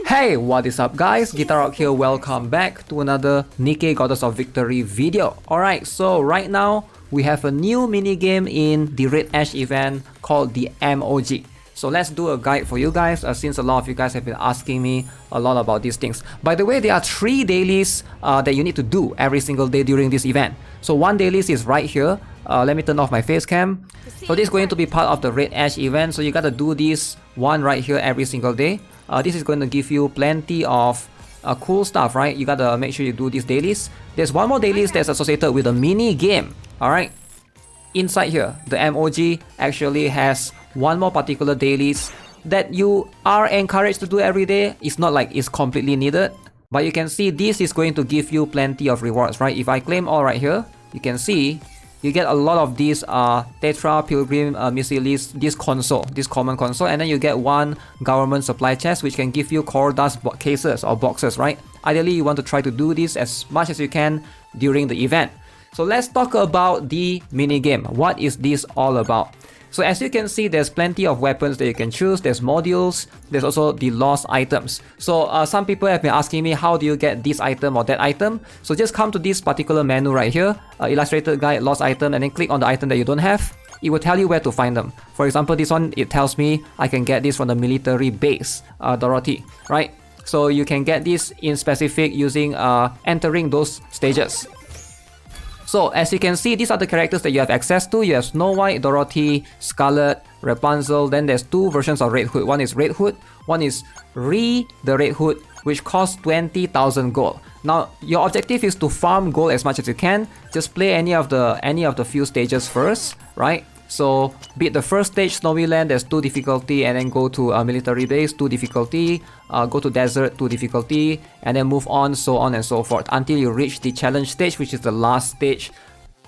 Hey, what is up guys? GuitarRock here, welcome back to another Nikke Goddess of Victory video. Alright, so right now we have a new mini game in the Red Ash event called the MOG. So let's do a guide for you guys since a lot of you guys have been asking me a lot about these things. By the way, there are 3 dailies that you need to do every single day during this event. So one dailies is right here. Let me turn off my face cam. So this is going to be part of the Red Ash event. So you gotta do this one right here every single day. This is going to give you plenty of cool stuff, right? You gotta make sure you do these dailies. There's one more dailies that's associated with a mini game. Alright. Inside here, the MOG actually has one more particular dailies that you are encouraged to do every day. It's not like it's completely needed, but you can see this is going to give you plenty of rewards, right? If I claim all right here, you can see you get a lot of these Tetra, Pilgrim, Missiles, this console, this common console, and then you get one government supply chest which can give you core dust cases or boxes, right? Ideally, you want to try to do this as much as you can during the event. So let's talk about the mini game. What is this all about? So as you can see, there's plenty of weapons that you can choose. There's modules. There's also the lost items. So some people have been asking me, how do you get this item or that item? So just come to this particular menu right here, illustrated guide, lost item, and then click on the item that you don't have. It will tell you where to find them. For example, this one, it tells me I can get this from the military base, Dorothy, right? So you can get this in specific using entering those stages. So as you can see, these are the characters that you have access to. You have Snow White, Dorothy, Scarlet, Rapunzel. Then there's 2 versions of Red Hood. One is Red Hood, one is the Red Hood, which costs 20,000 gold. Now your objective is to farm gold as much as you can. Just play any of the few stages first, right? So beat the first stage, Snowy Land, there's 2 difficulty, and then go to a military base, 2 difficulty, go to desert, 2 difficulty, and then move on, so on and so forth, until you reach the challenge stage, which is the last stage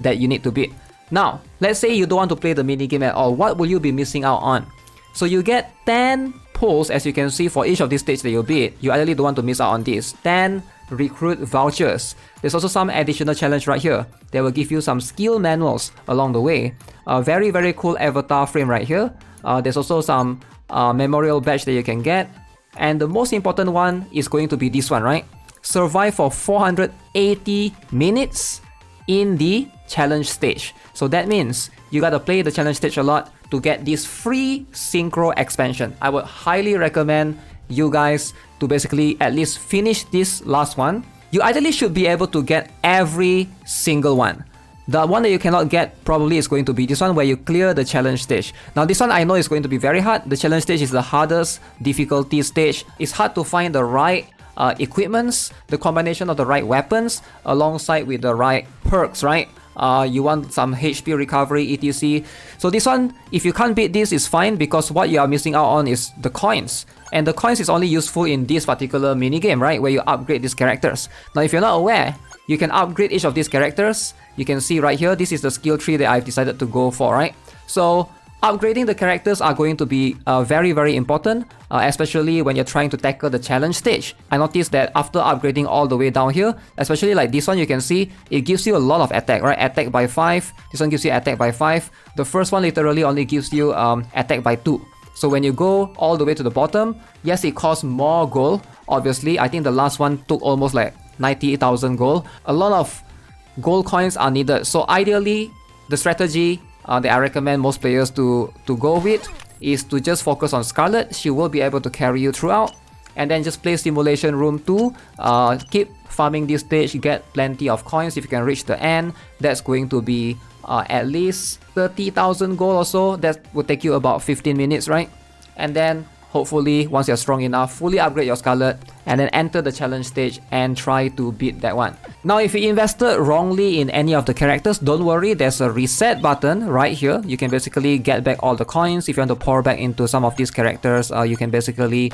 that you need to beat. Now, let's say you don't want to play the minigame at all. What will you be missing out on? So you get 10 pulls, as you can see, for each of these stages that you beat. You ideally don't want to miss out on this. 10 recruit vouchers. There's also some additional challenge right here. They will give you some skill manuals along the way. A very cool avatar frame right here. There's also some memorial badge that you can get. And the most important one is going to be this one, right? Survive for 480 minutes in the challenge stage. So that means you gotta play the challenge stage a lot to get this free synchro expansion. I would highly recommend you guys to basically at least finish this last one. You ideally should be able to get every single one. The one that you cannot get probably is going to be this one, where you clear the challenge stage. Now this one I know is going to be very hard. The challenge stage is the hardest difficulty stage. It's hard to find the right equipments, the combination of the right weapons alongside with the right perks, right? You want some HP recovery, etc. So this one, if you can't beat this, is fine, because what you are missing out on is the coins. And the coins is only useful in this particular minigame, right? Where you upgrade these characters. Now if you're not aware, you can upgrade each of these characters. You can see right here, this is the skill tree that I've decided to go for, right? So upgrading the characters are going to be very important, especially when you're trying to tackle the challenge stage. I noticed that after upgrading all the way down here, especially like this one, you can see it gives you a lot of attack, right? Attack by 5. This one gives you attack by 5. The first one literally only gives you attack by 2. So when you go all the way to the bottom, yes, it costs more gold. Obviously, I think the last one took almost like 90,000 gold. A lot of gold coins are needed. So ideally, the strategy that I recommend most players to go with is to just focus on Scarlet. She will be able to carry you throughout, and then just play Simulation Room 2, keep farming this stage, get plenty of coins. If you can reach the end, that's going to be at least 30,000 gold or so. That would take you about 15 minutes, right? And then hopefully, once you're strong enough, fully upgrade your Scarlet and then enter the challenge stage and try to beat that one. Now, if you invested wrongly in any of the characters, don't worry, there's a reset button right here. You can basically get back all the coins. If you want to pour back into some of these characters, you can basically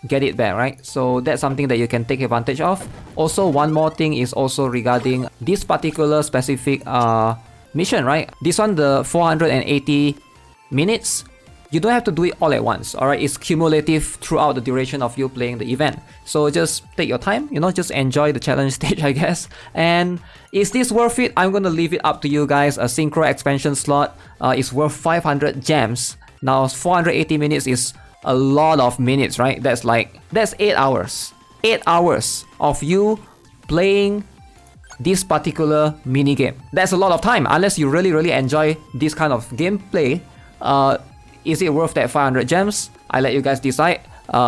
get it back, right? So that's something that you can take advantage of. Also, one more thing is also regarding this particular specific mission, right? This one, the 480 minutes. You don't have to do it all at once, alright? It's cumulative throughout the duration of you playing the event. So just take your time, you know, just enjoy the challenge stage, I guess. And is this worth it? I'm gonna leave it up to you guys. A synchro expansion slot is worth 500 gems. Now 480 minutes is a lot of minutes, right? That's 8 hours. 8 hours of you playing this particular mini game. That's a lot of time. Unless you really enjoy this kind of gameplay, is it worth that 500 gems? I let you guys decide.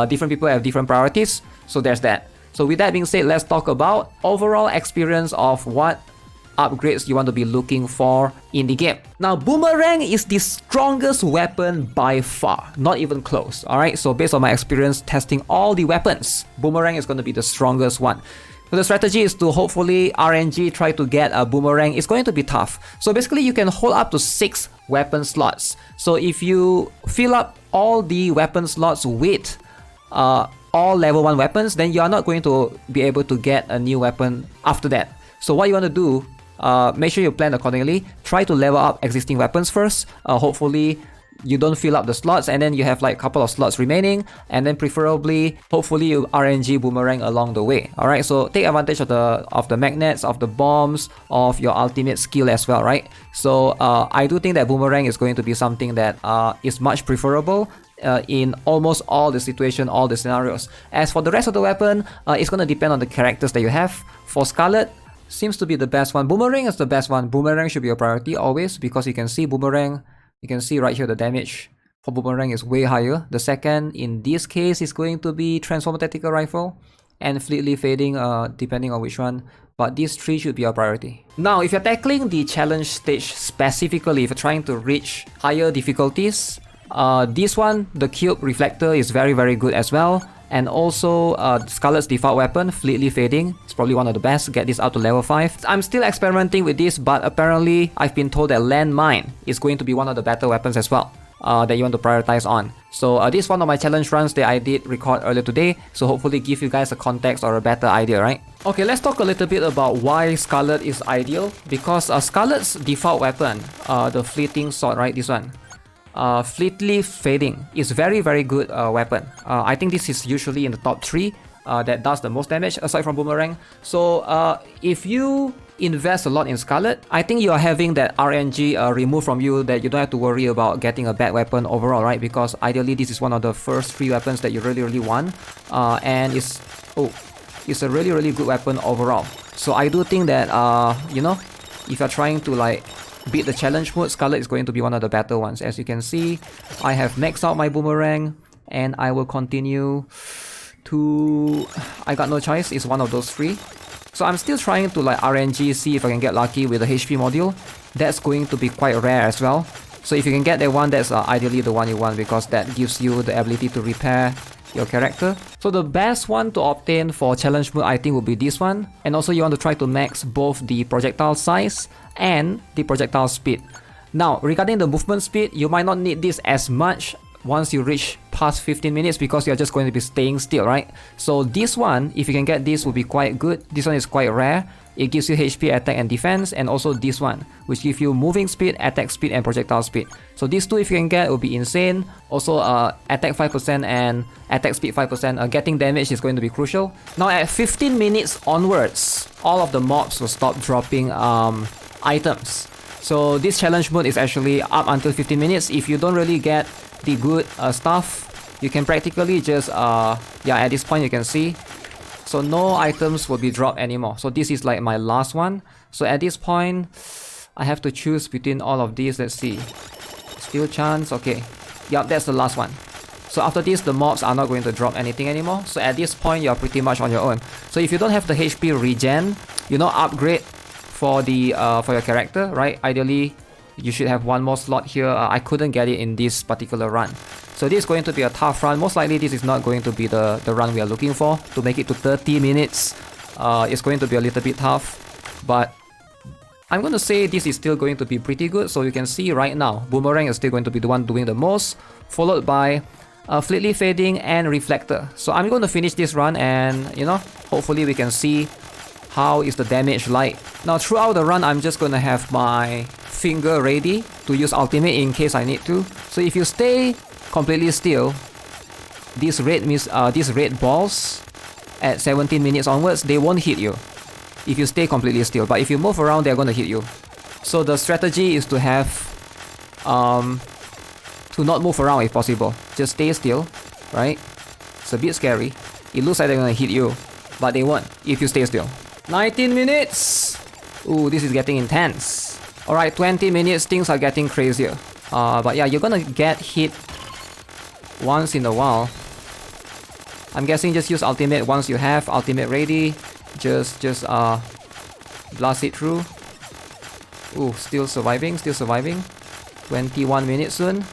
Different people have different priorities, so there's that. So with that being said, let's talk about overall experience of what upgrades you want to be looking for in the game. Now, boomerang is the strongest weapon by far, not even close. Alright, so based on my experience testing all the weapons, boomerang is going to be the strongest one. So the strategy is to hopefully RNG try to get a boomerang. It's going to be tough. So basically you can hold up to 6 weapon slots. So if you fill up all the weapon slots with all level 1 weapons, then you are not going to be able to get a new weapon after that. So what you want to do, make sure you plan accordingly. Try to level up existing weapons first. Hopefully you don't fill up the slots, and then you have like a couple of slots remaining, and then preferably, hopefully you RNG boomerang along the way. Alright, so take advantage of the magnets, of the bombs, of your ultimate skill as well, right? So I do think that boomerang is going to be something that is much preferable in almost all the situation, all the scenarios. As for the rest of the weapon, it's going to depend on the characters that you have. For Scarlet, seems to be the best one. Boomerang is the best one. Boomerang should be a priority always, because you can see boomerang, you can see right here the damage for boomerang is way higher. The second in this case is going to be Transformer Tactical Rifle and Fleetly Fading, depending on which one. But these 3 should be a priority. Now, if you're tackling the challenge stage specifically, if you're trying to reach higher difficulties, this one, the Cube Reflector, is very good as well. And also Scarlet's default weapon, Fleetly Fading, is probably one of the best. Get this out to level 5. I'm still experimenting with this, but apparently I've been told that Landmine is going to be one of the better weapons as well that you want to prioritize on. So this is one of my challenge runs that I did record earlier today, so hopefully give you guys a context or a better idea, right? Okay, let's talk a little bit about why Scarlet is ideal. Because Scarlet's default weapon, the Fleeting Sword, right, this one, Fleetly Fading, is very good weapon. I think this is usually in the top 3 that does the most damage aside from boomerang. So if you invest a lot in Scarlet, I think you are having that RNG removed from you, that you don't have to worry about getting a bad weapon overall, right? Because ideally this is one of the first 3 weapons that you really want, and it's a really good weapon overall. So I do think that you know, if you're trying to like beat the challenge mode, Scarlet is going to be one of the better ones. As you can see, I have maxed out my boomerang, and I will continue to... I got no choice, it's one of those 3. So I'm still trying to like RNG, see if I can get lucky with the HP module. That's going to be quite rare as well. So if you can get that one, that's ideally the one you want, because that gives you the ability to repair your character. So the best one to obtain for challenge mode, I think, would be this one. And also you want to try to max both the projectile size and the projectile speed. Now, regarding the movement speed, you might not need this as much once you reach past 15 minutes, because you're just going to be staying still, right? So this one, if you can get this, will be quite good. This one is quite rare. It gives you HP, attack and defense, and also this one, which gives you moving speed, attack speed and projectile speed. So these 2, if you can get, will be insane. Also attack 5% and attack speed 5%. Getting damage is going to be crucial. Now at 15 minutes onwards, all of the mobs will stop dropping items. So this challenge mode is actually up until 15 minutes. If you don't really get the good stuff, you can practically just yeah, at this point you can see, so no items will be dropped anymore. So this is like my last one. So at this point I have to choose between all of these. Let's see, still chance. Okay, yep, that's the last one. So after this, the mobs are not going to drop anything anymore. So at this point, you're pretty much on your own. So if you don't have the HP regen, you know, upgrade for the for your character, right? Ideally you should have one more slot here. I couldn't get it in this particular run. So this is going to be a tough run. Most likely this is not going to be the run we are looking for. To make it to 30 minutes, it's going to be a little bit tough. But I'm going to say this is still going to be pretty good. So you can see right now, Boomerang is still going to be the one doing the most, followed by Fleetly Fading and Reflector. So I'm going to finish this run and, you know, hopefully we can see how is the damage like. Now throughout the run, I'm just going to have my finger ready to use ultimate in case I need to. So if you stay completely still, these red balls at 17 minutes onwards, they won't hit you if you stay completely still. But if you move around, they're going to hit you. So the strategy is to have to not move around if possible. Just stay still right? It's a bit scary. It looks like they're gonna hit you, but they won't if you stay still. 19 minutes! Ooh, this is getting intense. Alright, 20 minutes, things are getting crazier. But yeah, you're gonna get hit once in a while. I'm guessing just use ultimate once you have ultimate ready. Just blast it through. Ooh, still surviving, 21 minutes soon.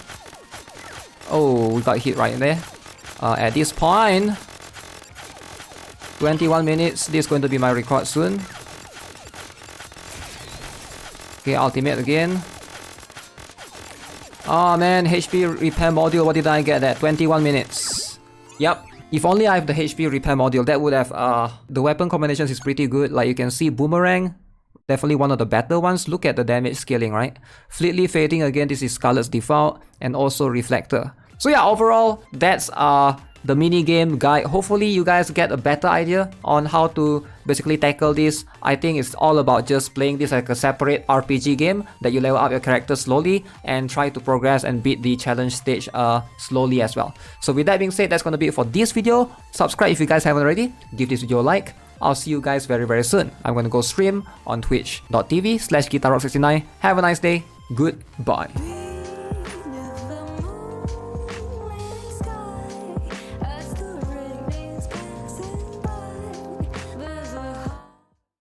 Oh, we got hit right there. At this point, 21 minutes, this is going to be my record soon. Okay, ultimate again. Oh man, HP repair module, what did I get at? 21 minutes. Yep. If only I have the HP repair module, that would have, the weapon combinations is pretty good. Like you can see Boomerang, definitely one of the better ones. Look at the damage scaling, right? Fleetly Fading, again, this is Scarlet's default, and also Reflector. So yeah, overall, that's the mini game guide. Hopefully you guys get a better idea on how to basically tackle this. I think it's all about just playing this like a separate RPG game that you level up your character slowly and try to progress and beat the challenge stage slowly as well. So with that being said, that's gonna be it for this video. Subscribe if you guys haven't already. Give this video a like. I'll see you guys very, very soon. I'm gonna go stream on twitch.tv/GuitarRock69. Have a nice day. Goodbye.